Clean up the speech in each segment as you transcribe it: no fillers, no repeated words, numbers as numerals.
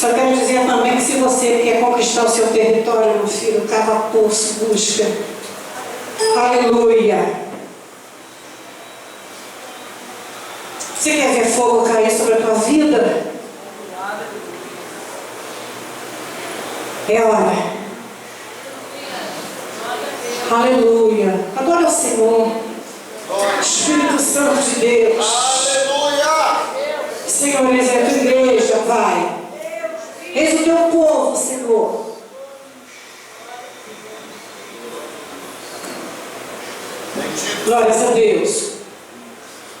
Só quero dizer também que se você quer conquistar o seu território, meu filho, cava poço, busca. Aleluia. Você quer ver fogo cair sobre a tua vida? É hora. Aleluia. Adora o Senhor. Espírito Santo de Deus. Aleluia. Senhor, eis a tua igreja, Pai. Eis o teu povo, Senhor. Glórias a Deus.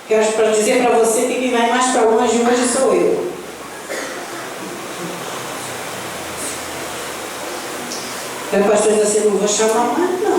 Quero para dizer para você que quem vai mais para longe hoje sou eu. O pastor diz assim, não vou chamar mais não.